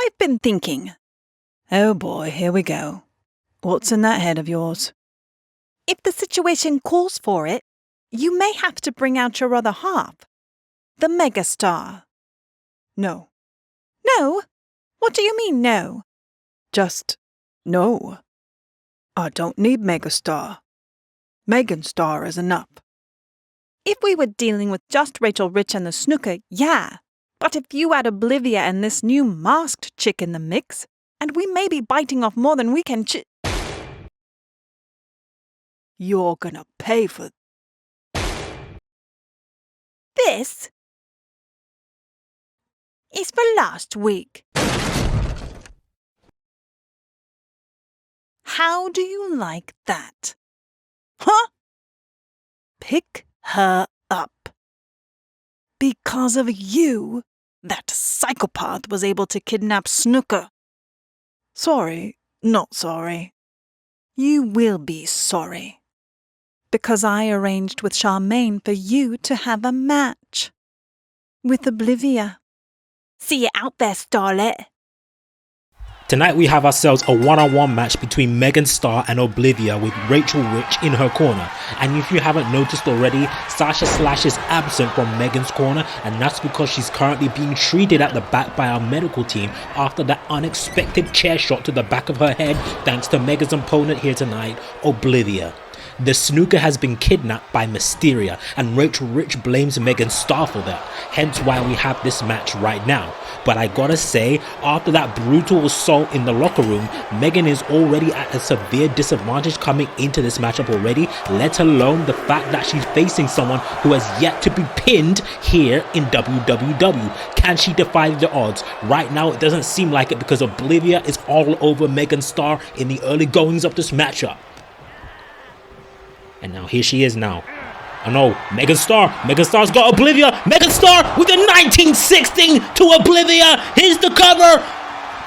I've been thinking. Oh boy, here we go. What's in that head of yours? If the situation calls for it, you may have to bring out your other half. The megastar. No. No? What do you mean, no? Just no. I don't need megastar. Megan Star is enough. If we were dealing with just Rachel Rich and the snooker, yeah. But if you add Olivia and this new masked chick in the mix, and we may be biting off more than we can You're gonna pay for this. Is for last week. How do you like that? Huh? Pick her up. Because of you, that psychopath was able to kidnap Snooker. Sorry, not sorry. You will be sorry. Because I arranged with Charmaine for you to have a match. With Olivia. See you out there, starlet. Tonight we have ourselves a one-on-one match between Megan Star and Olivia with Rachel Rich in her corner. And if you haven't noticed already, Sasha Slash is absent from Megan's corner, and that's because she's currently being treated at the back by our medical team after that unexpected chair shot to the back of her head thanks to Megan's opponent here tonight, Olivia. The snooker has been kidnapped by Mysteria, and Rachel Rich blames Megan Star for that, hence why we have this match right now. But I gotta say, after that brutal assault in the locker room, Megan is already at a severe disadvantage coming into this matchup already, let alone the fact that she's facing someone who has yet to be pinned here in WWW. Can she defy the odds? Right now it doesn't seem like it because Olivia is all over Megan Star in the early goings of this matchup. And now here she is now. Oh no, Megan Star. Megan Star's got Olivia. Megan Star with a 1916 to Olivia. Here's the cover.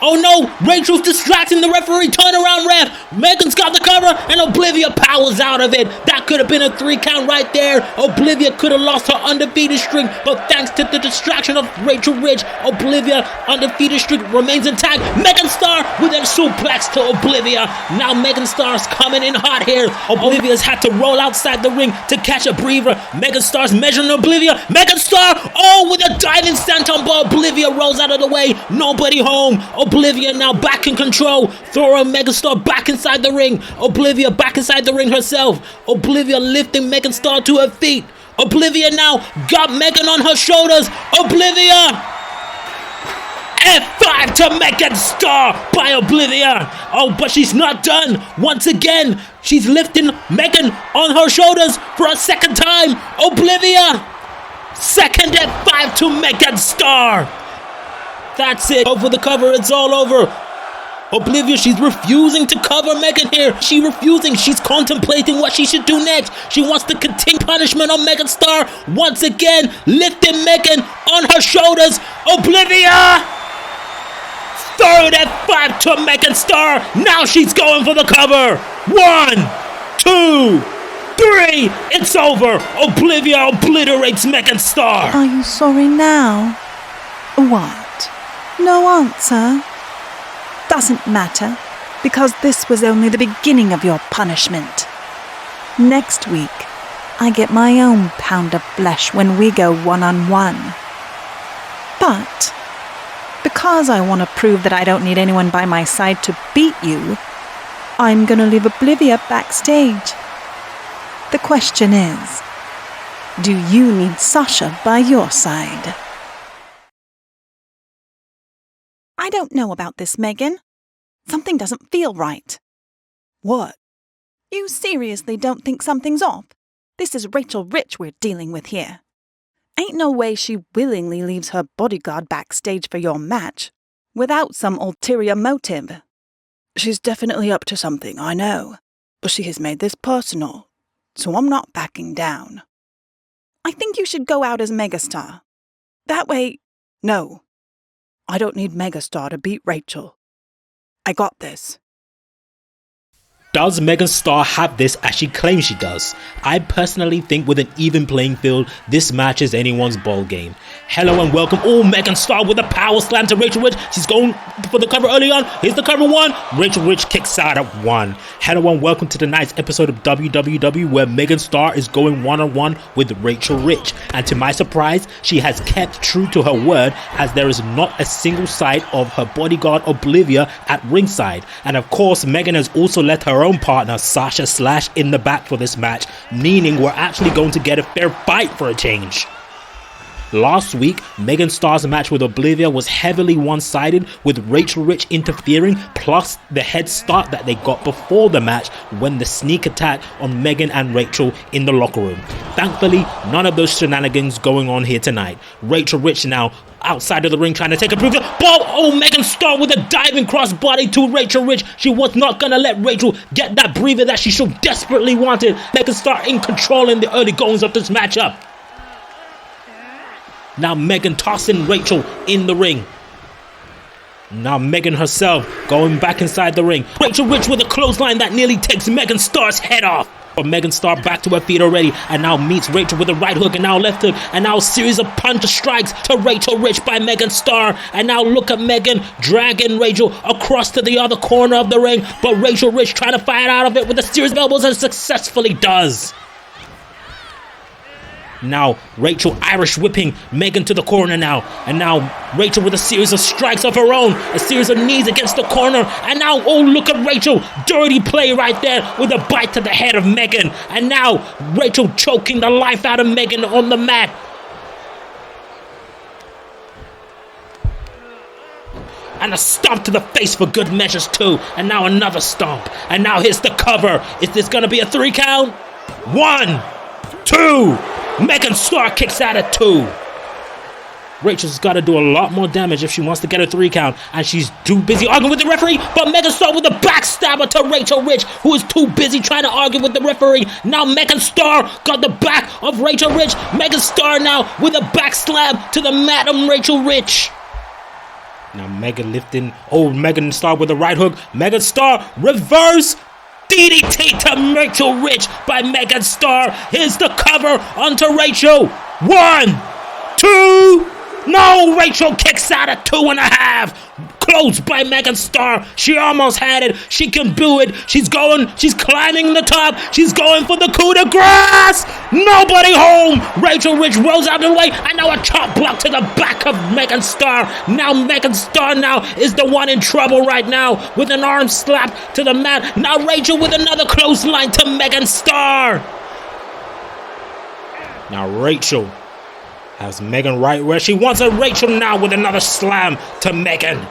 Oh no, Rachel's distracting the referee. Turn around, ref. Megan's got the cover and Olivia powers out of it. That could have been a 3 count right there. Olivia could have lost her undefeated streak, but thanks to the distraction of Rachel Rich, Olivia undefeated streak remains intact. Megan Star with a suplex to Olivia. Now Megan Star's coming in hot here. Olivia's had to roll outside the ring to catch a breather. Megan Star's measuring Olivia. Megan Star, oh, with a diving senton, but Olivia rolls out of the way. Nobody home. Olivia now back in control, throwing Megan Star back inside the ring. Olivia back inside the ring herself. Olivia lifting Megan Star to her feet. Olivia now got Megan on her shoulders. Olivia! F5 to Megan Star by Olivia. Oh, but she's not done. Once again, she's lifting Megan on her shoulders for a second time. Olivia! Second F5 to Megan Star. That's it. Over the cover. It's all over. Olivia, she's refusing to cover Megan here. She's refusing. She's contemplating what she should do next. She wants to continue punishment on Megan Star. Once again, lifting Megan on her shoulders. Olivia! Third F5 to Megan Star. Now she's going for the cover. 1, 2, 3. It's over. Olivia obliterates Megan Star. Are you sorry now? What? No answer? Doesn't matter, because this was only the beginning of your punishment. Next week, I get my own pound of flesh when we go one-on-one. But, because I want to prove that I don't need anyone by my side to beat you, I'm going to leave Olivia backstage. The question is, do you need Sasha by your side? I don't know about this, Megan. Something doesn't feel right. What? You seriously don't think something's off? This is Rachel Rich we're dealing with here. Ain't no way she willingly leaves her bodyguard backstage for your match without some ulterior motive. She's definitely up to something, I know. But she has made this personal, so I'm not backing down. I think you should go out as Megastar. That way, no. I don't need Megastar to beat Rachel. I got this. Does Megan Starr have this as she claims she does? I personally think with an even playing field, this match is anyone's ball game. Hello and welcome. Oh, Megan Starr with a power slam to Rachel Rich. She's going for the cover early on. Here's the cover one. Rachel Rich kicks out at 1. Hello and welcome to tonight's episode of WWW where Megan Starr is going one-on-one with Rachel Rich. And to my surprise, she has kept true to her word as there is not a single sight of her bodyguard Olivia at ringside. And of course, Megan has also let her own partner Sasha Slash in the back for this match, meaning we're actually going to get a fair fight for a change. Last week, Megan Starr's match with Olivia was heavily one-sided, with Rachel Rich interfering, plus the head start that they got before the match when the sneak attack on Megan and Rachel in the locker room. Thankfully, none of those shenanigans going on here tonight. Rachel Rich now outside of the ring trying to take a breather. Ball! Oh, Megan Starr with a diving crossbody to Rachel Rich. She was not gonna let Rachel get that breather that she so desperately wanted. Megan Starr in control in the early goings of this matchup. Now Megan tossing Rachel in the ring. Now Megan herself going back inside the ring. Rachel Rich with a clothesline that nearly takes Megan Starr's head off. But Megan Starr back to her feet already and now meets Rachel with a right hook and now left hook and now a series of punch strikes to Rachel Rich by Megan Starr. And now look at Megan dragging Rachel across to the other corner of the ring, but Rachel Rich trying to fight out of it with a series of elbows and successfully does. Now Rachel Irish whipping Megan to the corner now, and now Rachel with a series of strikes of her own, a series of knees against the corner, and now oh look at Rachel, dirty play right there with a bite to the head of Megan, and now Rachel choking the life out of Megan on the mat. And a stomp to the face for good measures too, and now another stomp, and now here's the cover. Is this gonna be a 3 count? 1, 2. Megan Starr kicks out at 2. Rachel's got to do a lot more damage if she wants to get a 3 count, and she's too busy arguing with the referee, but Megan Starr with a backstabber to Rachel Rich, who is too busy trying to argue with the referee. Now Megan Starr got the back of Rachel Rich. Megan Starr now with a back slam to the Madam Rachel Rich. Now Megan lifting, Megan Starr with a right hook. Megan Starr reverse DDT to Rachel Rich by Megan Starr. Here's the cover onto Rachel. 1, 2. No, Rachel kicks out at 2.5. Closed by Megan Starr. She almost had it. She can do it. She's climbing the top. She's going for the coup de grace. Nobody home. Rachel Rich rolls out of the way, and now a chop block to the back of Megan Starr. Now Megan Starr now is the one in trouble right now with an arm slap to the mat. Now Rachel with another clothesline to Megan Starr. Now Rachel has Megan right where she wants her. Rachel now with another slam to Megan.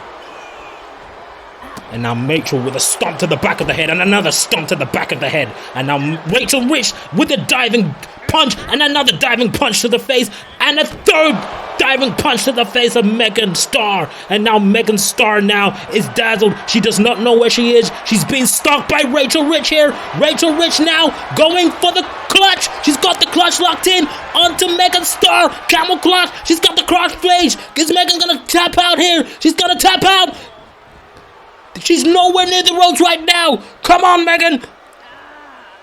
And now Rachel with a stomp to the back of the head and another stomp to the back of the head. And now Rachel Rich with a diving punch and another diving punch to the face and a third diving punch to the face of Megan Starr. And now Megan Starr now is dazzled. She does not know where she is. She's being stalked by Rachel Rich here. Rachel Rich now going for the clutch. She's got the clutch locked in onto Megan Starr. Camel clutch. She's got the cross face. Is Megan gonna tap out here? She's gonna tap out. She's nowhere near the ropes right now. Come on, Megan.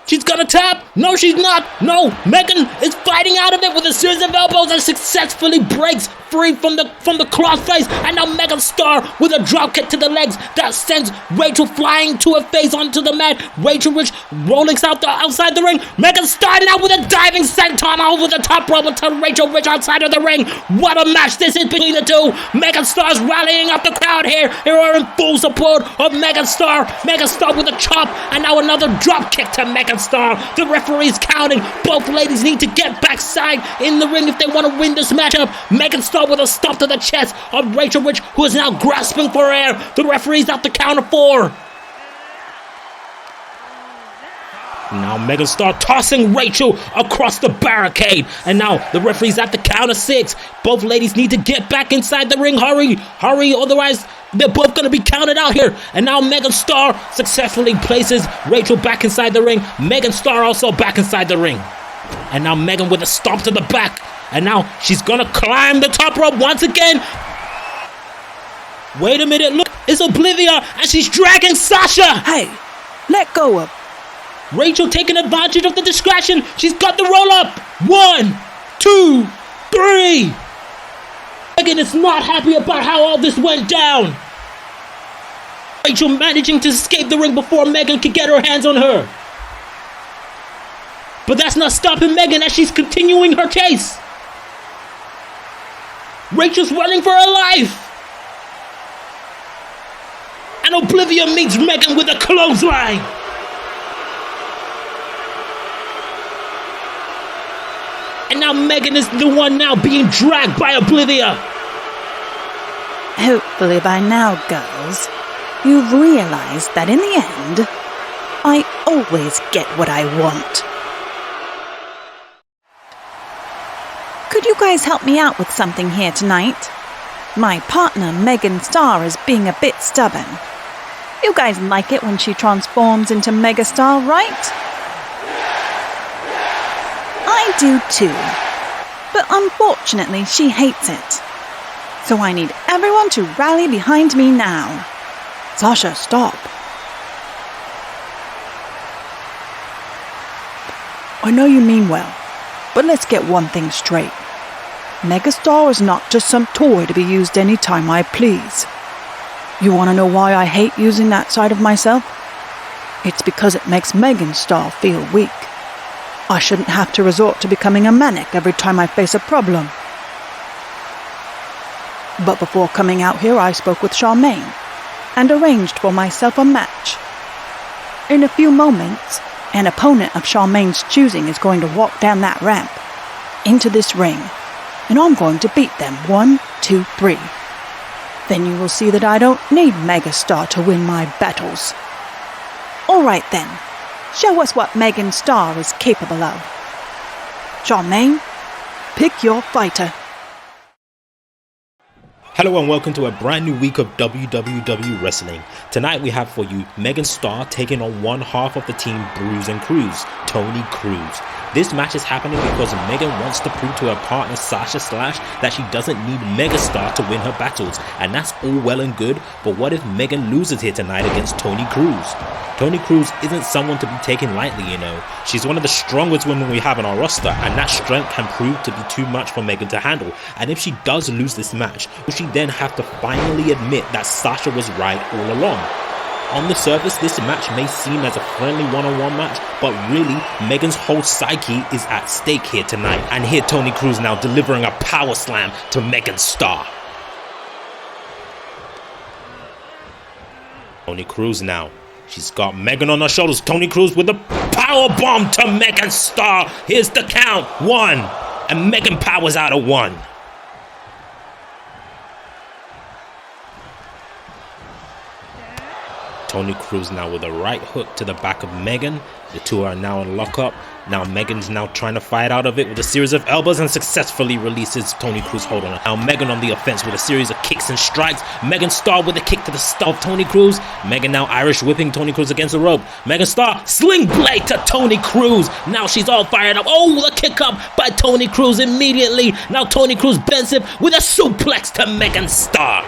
She's gonna tap. No, she's not. No, Megan is fighting out of it with a series of elbows and successfully breaks free from the cross face. And now Megan Starr with a drop kick to the legs that sends Rachel flying to her face onto the mat. Rachel Rich rolling outside the ring. Megan Starr now with a diving senton over the top rope until Rachel Rich outside of the ring. What a match this is between the two. Megan Starr's rallying up the crowd here. They are in full support of Megan Starr. Megan Starr with a chop and now another drop kick to Megan Starr. The referee's counting. Both ladies need to get backside in the ring if they want to win this matchup. Megan Starr with a stomp to the chest of Rachel Rich, who is now grasping for air. The referee's out the count of 4. Now Megan Starr tossing Rachel across the barricade. And now the referee's at the count of 6. Both ladies need to get back inside the ring. Hurry, otherwise they're both going to be counted out here. And now Megan Starr successfully places Rachel back inside the ring. Megan Starr also back inside the ring. And now Megan with a stomp to the back. And now she's going to climb the top rope once again. Wait a minute, look, it's Olivia, and she's dragging Sasha. Hey, let go of Rachel taking advantage of the distraction. She's got the roll up. 1, 2, 3. Megan is not happy about how all this went down. Rachel managing to escape the ring before Megan could get her hands on her. But that's not stopping Megan as she's continuing her chase. Rachel's running for her life. And Olivia meets Megan with a clothesline. And now Megan is the one now being dragged by Olivia. Hopefully by now, girls, you've realized that in the end, I always get what I want. Could you guys help me out with something here tonight? My partner, Megan Starr, is being a bit stubborn. You guys like it when she transforms into Megastar, right? I do too. But unfortunately, she hates it. So I need everyone to rally behind me now. Sasha, stop. I know you mean well, but let's get one thing straight. Megastar is not just some toy to be used anytime I please. You want to know why I hate using that side of myself? It's because it makes Megan Starr feel weak. I shouldn't have to resort to becoming a manic every time I face a problem. But before coming out here, I spoke with Charmaine and arranged for myself a match. In a few moments, an opponent of Charmaine's choosing is going to walk down that ramp into this ring, and I'm going to beat them 1, 2, 3. Then you will see that I don't need Megastar to win my battles. All right then, show us what Megan Starr is capable of. Charmaine, pick your fighter. Hello and welcome to a brand new week of WWW Wrestling. Tonight we have for you Megan Starr taking on one half of the team Bruise and Cruz, Tony Cruz. This match is happening because Megan wants to prove to her partner Sasha Slash that she doesn't need Megastar to win her battles, and that's all well and good, but what if Megan loses here tonight against Tony Cruz? Tony Cruz isn't someone to be taken lightly, you know. She's one of the strongest women we have in our roster, and that strength can prove to be too much for Megan to handle. And if she does lose this match, will she then have to finally admit that Sasha was right all along? On the surface, this match may seem as a friendly one-on-one match, but really, Megan's whole psyche is at stake here tonight. And here Tony Cruz now delivering a power slam to Megan Starr. Tony Cruz now. She's got Megan on her shoulders. Tony Cruz with a power bomb to Megan Starr. Here's the count. 1. And Megan powers out of 1. Tony Cruz now with a right hook to the back of Megan. The two are now in lockup. Now Megan's now trying to fight out of it with a series of elbows and successfully releases Tony Cruz hold on her. Now Megan on the offense with a series of kicks and strikes. Megan Starr with a kick to the stomach of Tony Cruz. Megan now Irish whipping Tony Cruz against the rope. Megan Starr sling blade to Tony Cruz. Now she's all fired up. Oh, the kick up by Tony Cruz immediately. Now Tony Cruz bends it with a suplex to Megan Starr.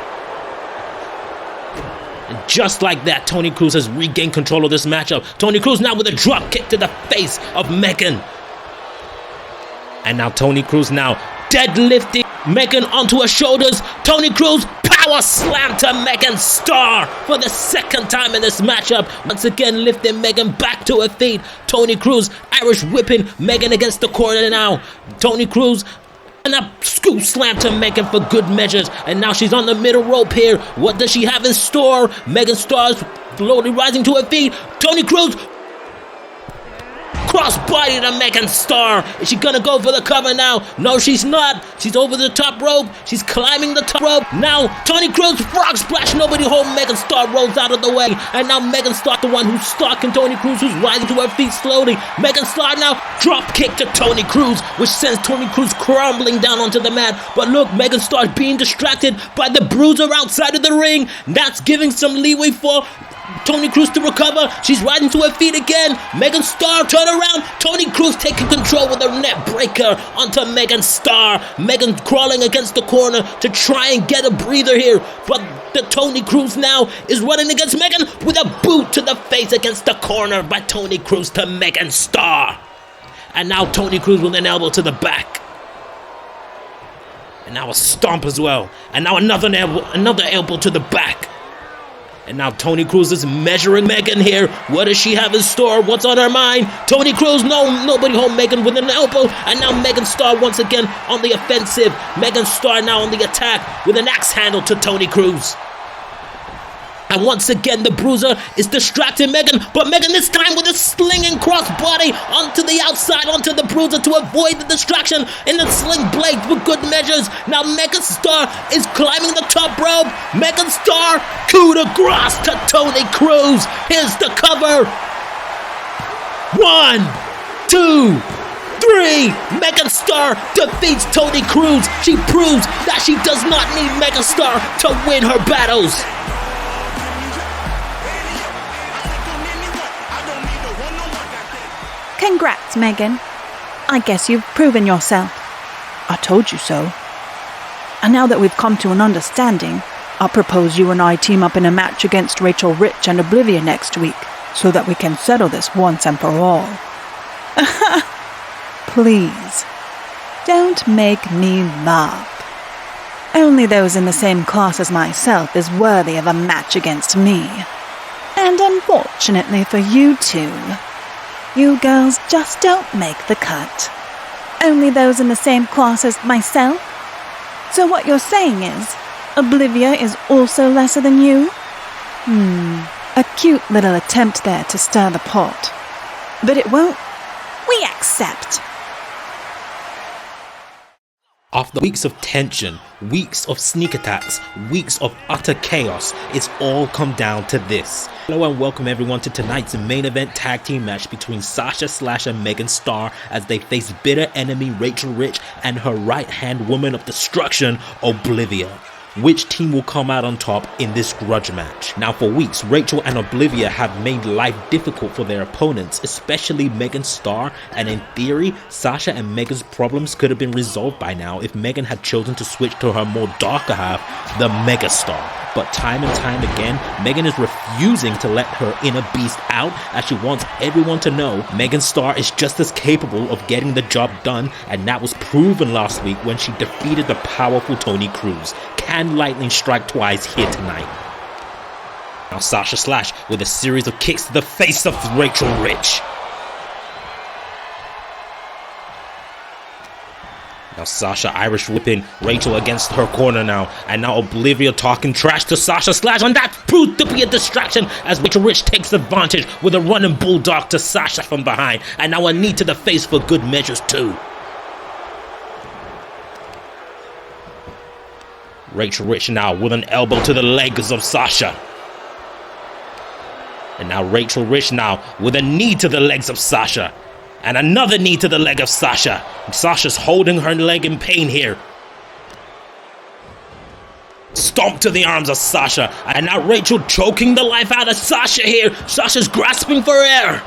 And just like that, Tony Cruz has regained control of this matchup. Tony Cruz now with a drop kick to the face of Megan. And now Tony Cruz now deadlifting Megan onto her shoulders. Tony Cruz power slam to Megan Starr for the second time in this matchup. Once again lifting Megan back to her feet. Tony Cruz Irish whipping Megan against the corner now. Tony Cruz and a scoop slam to Megan for good measures. And now she's on the middle rope here. What does she have in store? Megan Starr's slowly rising to her feet. Tony Cruz crossbody to Megan Starr. Is she gonna go for the cover now? No, she's not. She's over the top rope. She's climbing the top rope. Now, Tony Cruz frog splash. Nobody home. Megan Starr rolls out of the way. And now Megan Starr, the one who's stalking Tony Cruz, who's rising to her feet slowly. Megan Starr now drop kick to Tony Cruz, which sends Tony Cruz crumbling down onto the mat. But look, Megan Starr being distracted by the bruiser outside of the ring. That's giving some leeway for Tony Cruz to recover. She's rising to her feet again. Megan Starr turn around. Tony Cruz taking control with a net breaker onto Megan Starr. Megan crawling against the corner to try and get a breather here. But The Tony Cruz now is running against Megan with a boot to the face against the corner by Tony Cruz to Megan Starr. And now Tony Cruz with an elbow to the back. And now a stomp as well. And now another elbow to the back. And now Tony Cruz is measuring Megan here. What does she have in store? What's on her mind? Tony Cruz, nobody hold Megan with an elbow. And now Megan Starr once again on the offensive. Megan Starr now on the attack with an axe handle to Tony Cruz. And once again, the Bruiser is distracting Megan, but Megan this time with a slinging crossbody onto the outside, onto the Bruiser to avoid the distraction in the sling blade with good measures. Now Megan Starr is climbing the top rope. Megan Starr, coup de grace to Tony Cruz. Here's the cover. 1, 2, 3. Megan Starr defeats Tony Cruz. She proves that she does not need Megan Starr to win her battles. Congrats, Megan. I guess you've proven yourself. I told you so. And now that we've come to an understanding, I propose you and I team up in a match against Rachel Rich and Oblivia next week, so that we can settle this once and for all. Please, don't make me laugh. Only those in the same class as myself is worthy of a match against me. And unfortunately for you two, you girls just don't make the cut. Only those in the same class as myself? So what you're saying is, Oblivia is also lesser than you? A cute little attempt there to stir the pot. But it won't. We accept. After weeks of tension, weeks of sneak attacks, weeks of utter chaos, it's all come down to this. Hello and welcome everyone to tonight's main event tag team match between Sasha Slash and Megan Starr as they face bitter enemy Rachel Rich and her right-hand woman of destruction, Oblivia. Which team will come out on top in this grudge match? Now for weeks, Rachel and Oblivia have made life difficult for their opponents, especially Megan Starr, and in theory, Sasha and Megan's problems could have been resolved by now if Megan had chosen to switch to her more darker half, the Mega Star. But time and time again, Megan is refusing to let her inner beast out as she wants everyone to know Megan Starr is just as capable of getting the job done, and that was proven last week when she defeated the powerful Tony Cruz. Can lightning strike twice here tonight? Now Sasha Slash with a series of kicks to the face of Rachel Rich. Now Sasha Irish whipping Rachel against her corner now. And now Oblivia talking trash to Sasha Slash. And that proved to be a distraction as Rachel Rich takes advantage with a running bulldog to Sasha from behind. And now a knee to the face for good measures too. Rachel Rich now with an elbow to the legs of Sasha. And now Rachel Rich now with a knee to the legs of Sasha. And another knee to the leg of Sasha. Sasha's holding her leg in pain here. Stomp to the arms of Sasha. And now Rachel choking the life out of Sasha here. Sasha's grasping for air.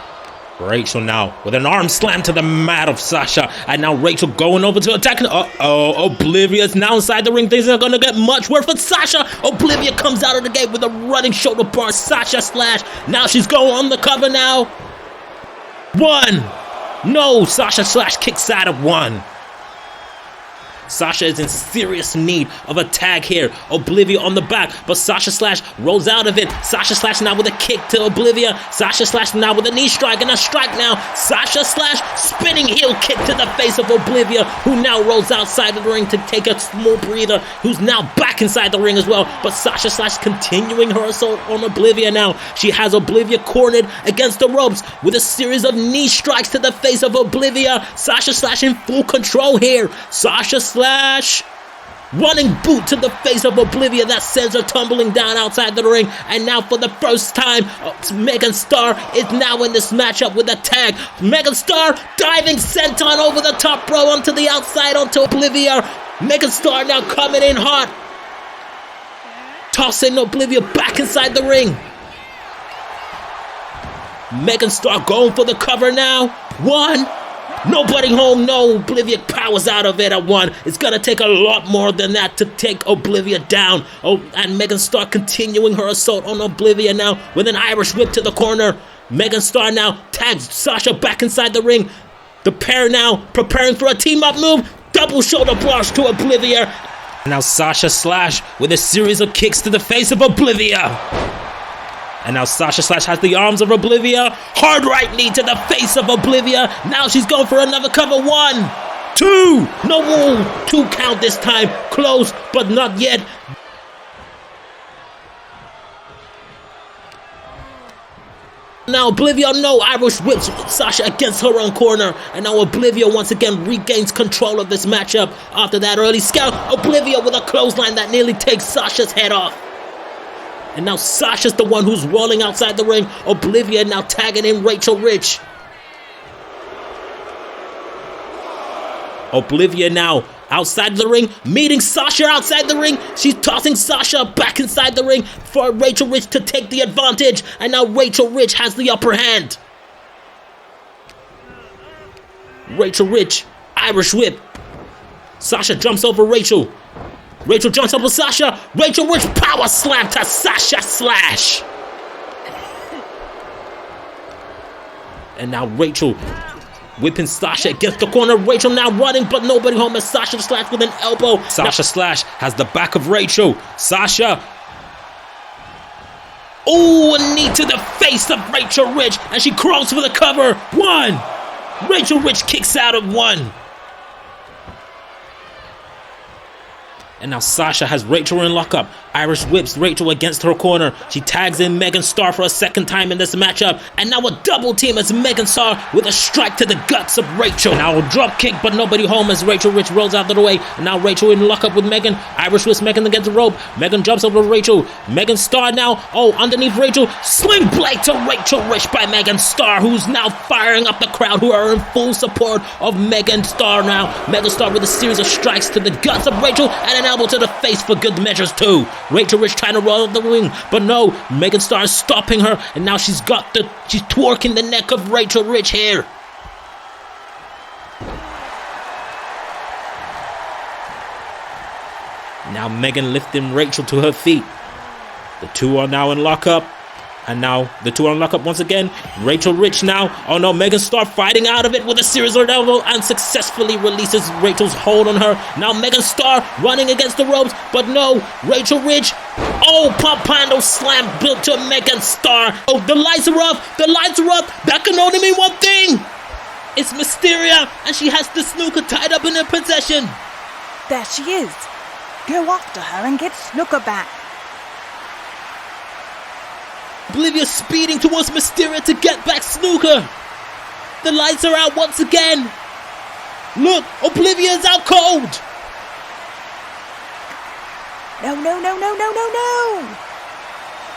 Rachel now with an arm slam to the mat of Sasha. And now Rachel going over to attack. Oblivia's now inside the ring. Things are going to get much worse for Sasha. Oblivia comes out of the gate with a running shoulder bar. Sasha Slash. Now she's going on the cover now. 1. No, Sasha Slash kicks out of 1. Sasha is in serious need of a tag here. Oblivia on the back, but Sasha Slash rolls out of it. Sasha Slash now with a kick to Oblivia. Sasha Slash now with a knee strike and a strike now. Sasha Slash spinning heel kick to the face of Oblivia, who now rolls outside of the ring to take a small breather, who's now back inside the ring as well. But Sasha Slash continuing her assault on Oblivia now. She has Oblivia cornered against the ropes with a series of knee strikes to the face of Oblivia. Sasha Slash in full control here. Sasha Slash running boot to the face of Oblivia that sends her tumbling down outside the ring. And now for the first time, Megan Starr is now in this matchup with a tag. Megan Starr diving senton over the top row onto the outside onto Oblivia. Megan Starr now coming in hot, tossing Oblivia back inside the ring. Megan Starr going for the cover now. 1, Nobody home. No, Oblivion powers out of it at 1. It's gonna take a lot more than that to take Oblivion down. Oh, and Megan Starr continuing her assault on Oblivion now with an Irish whip to the corner. Megan Starr now tags Sasha back inside the ring. The pair now preparing for a team-up move. Double shoulder brush to Oblivion. Now Sasha Slash with a series of kicks to the face of Oblivion. And now Sasha Slash has the arms of Oblivion. Hard right knee to the face of Oblivion. Now she's going for another cover. 1, 2. No, 2 count this time. Close, but not yet. Now Oblivion, no, Irish whips Sasha against her own corner. And now Oblivion once again regains control of this matchup after that early scout. Oblivion with a clothesline that nearly takes Sasha's head off. And now Sasha's the one who's rolling outside the ring. Oblivion now tagging in Rachel Rich. Oblivion now outside the ring, meeting Sasha outside the ring. She's tossing Sasha back inside the ring for Rachel Rich to take the advantage. And now Rachel Rich has the upper hand. Rachel Rich, Irish whip. Sasha jumps over Rachel. Rachel jumps over Sasha. Rachel Rich power slam to Sasha Slash. And now Rachel whipping Sasha against the corner. Rachel now running, but nobody home as Sasha Slash with an elbow. Sasha Slash has the back of Rachel. Sasha. Oh, a knee to the face of Rachel Rich, and she crawls for the cover. 1. Rachel Rich kicks out of 1. And now Sasha has Rachel in lockup. Irish whips Rachel against her corner. She tags in Megan Starr for a second time in this matchup. And now a double team as Megan Starr with a strike to the guts of Rachel. And now a drop kick, but nobody home as Rachel Rich rolls out of the way. And now Rachel in lockup with Megan. Irish whips Megan against the rope. Megan jumps over Rachel. Megan Starr now, underneath Rachel. Sling blade to Rachel Rich by Megan Starr, who's now firing up the crowd, who are in full support of Megan Starr now. Megan Starr with a series of strikes to the guts of Rachel and an elbow to the face for good measures too. Rachel Rich trying to roll up the ring, but no, Megan Starr is stopping her, and now she's twerking the neck of Rachel Rich here. Now Megan lifting Rachel to her feet. The two are now in lockup. And now the two are on lockup once again. Rachel Rich now. Oh no, Megan Starr fighting out of it with a series of elbow and successfully releases Rachel's hold on her. Now Megan Starr running against the ropes, but no, Rachel Rich. Oh, Pompando slam built to Megan Starr. Oh, the lights are up. The lights are up. That can only mean one thing. It's Mysteria, and she has the snooker tied up in her possession. There she is. Go after her and get Snooker back. Oblivion speeding towards Mysteria to get back Snooker. The lights are out once again. Look, Oblivion's out cold. No.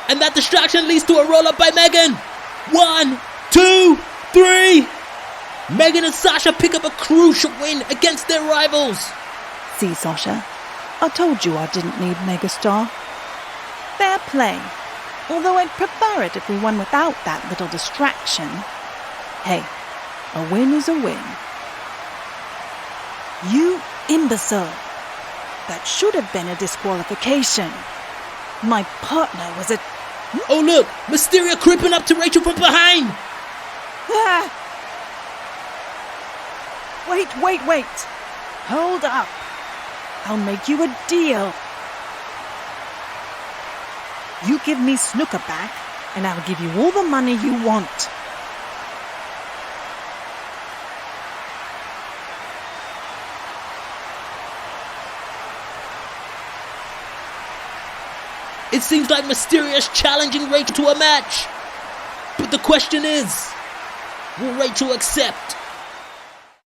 And that distraction leads to a roll-up by Megan. 1, 2, 3. Megan and Sasha pick up a crucial win against their rivals. See, Sasha, I told you I didn't need Megastar. Fair play. Although I'd prefer it if we won without that little distraction. Hey, a win is a win. You imbecile. That should have been a disqualification. My partner was a... Oh look, Mysteria creeping up to Rachel from behind. Ah! Wait. Hold up. I'll make you a deal. You give me Snooker back, and I'll give you all the money you want. It seems like Mysteria's challenging Rachel to a match. But the question is, will Rachel accept?